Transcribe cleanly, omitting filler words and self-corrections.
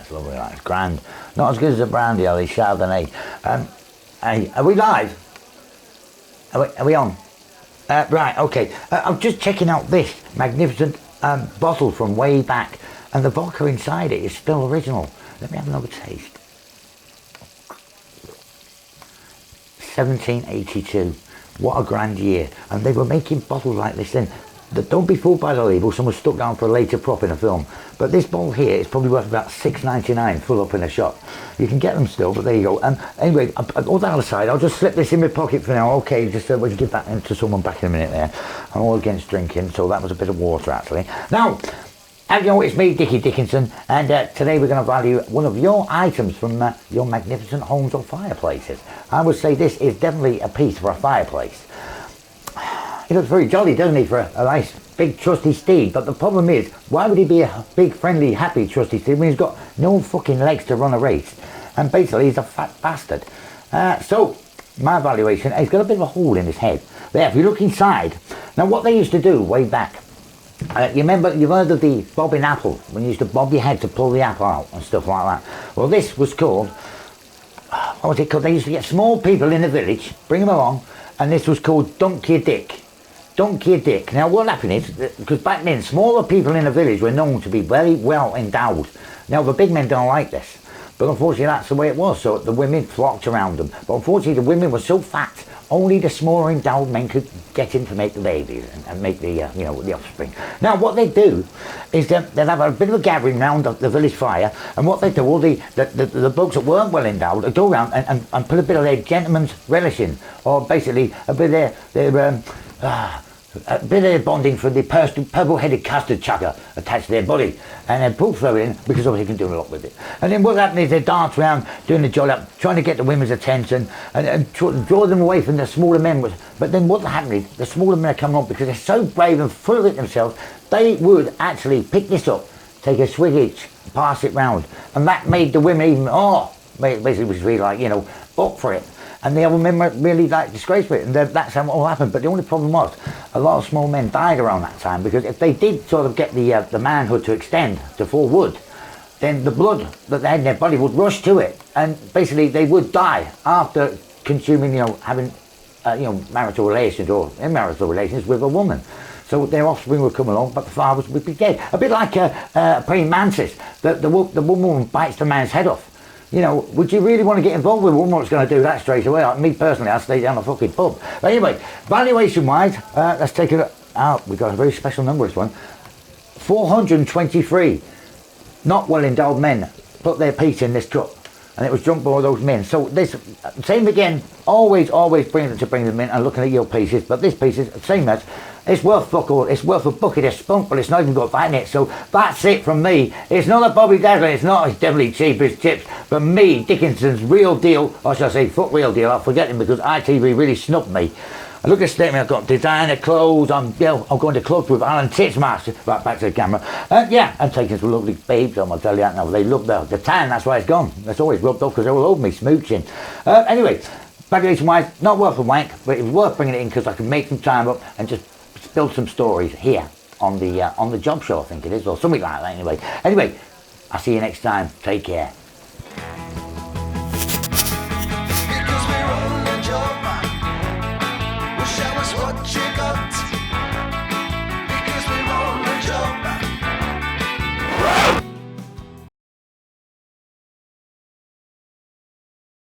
That's lovely, that's grand. Not as good as a brandy or the Chardonnay. Hey, are we live? Are we on? Right, okay. I'm just checking out this magnificent bottle from way back, and the vodka inside it is still original. Let me have another taste. 1782. What a grand year. And they were making bottles like this then. Don't be fooled by the label, some was stuck down for a later prop in a film. But this bottle here is probably worth about $6.99 full up in a shop. You can get them still, but there you go. Anyway, all that aside, I'll just slip this in my pocket for now. Okay, just we'll give that to someone back in a minute there. I'm all against drinking, so that was a bit of water actually. Now, as you know, it's me, Dickie Dickinson, and today we're going to value one of your items from your magnificent homes or fireplaces. I would say this is definitely a piece for a fireplace. He looks very jolly, doesn't he, for a nice big trusty steed? But the problem is, why would he be a big, friendly, happy trusty steed when he's got no fucking legs to run a race? And basically he's a fat bastard. So, my evaluation, he's got a bit of a hole in his head. There, if you look inside, now what they used to do way back, you remember, you've heard of the bobbing apple, when you used to bob your head to pull the apple out and stuff like that. Well, this was called, what was it called? They used to get small people in the village, bring them along, and this was called Dunk Your Dick. Dunk Your Dick. Now what happened is, because back then smaller people in the village were known to be very well endowed. Now the big men don't like this, but unfortunately that's the way it was, so the women flocked around them. But unfortunately the women were so fat, only the smaller endowed men could get in to make the babies and make the, you know, the offspring. Now what they do is they'd have a bit of a gathering round the village fire, and what they do, all the blokes that weren't well endowed would go around and put a bit of their gentleman's relish in, or basically a bit of their a bit of bonding for the purple-headed custard chucker attached to their body, and then pull through it in, because obviously you can do a lot with it. And then what happened is they dance around doing the jolly up, trying to get the women's attention and draw them away from the smaller men. But then what happened is the smaller men are coming on because they're so brave and full of it themselves, they would actually pick this up, take a swig each, pass it round, and that made the women even, basically was really like, you know, up for it. And the other men were really like disgraced with it, and that's how it all happened. But the only problem was, a lot of small men died around that time, because if they did sort of get the manhood to extend to full wood, then the blood that they had in their body would rush to it, and basically they would die after consuming, you know, having, you know, marital relations or immarital relations with a woman. So their offspring would come along, but the fathers would be dead. A bit like a praying mantis, the woman bites the man's head off. You know, would you really want to get involved with a woman that's going to do that straight away? Like me personally, I'd stay down the fucking pub. But anyway, valuation-wise, let's take a look. We've got a very special number, this one. 423 not well-endowed men put their piece in this cup, and it was drunk by all those men. So this, same again, always bring them in and looking at your pieces, but this piece is the same as, it's worth fuck all. It's worth a bucket of spunk, but it's not even got fat in it. So that's it from me. It's not a Bobby Dazzler. It's not as deadly cheap as chips. But me, Dickinson's real deal, or shall I say, fuck real deal. I'll forget him because ITV really snubbed me. And look at the statement. I've got designer clothes. I'm going to clubs with Alan Titsmaster. Right back to the camera. Yeah, I'm taking some lovely babes on. I'll tell you that now. They look the tan. That's why it's gone. That's always rubbed off because they're all over me smooching. Anyway, valuation wise, not worth a wank, but it was worth bringing it in because I could make some time up and just build some stories here on the job show, I think it is, or something like that. Anyway, I'll see you next time. Take care.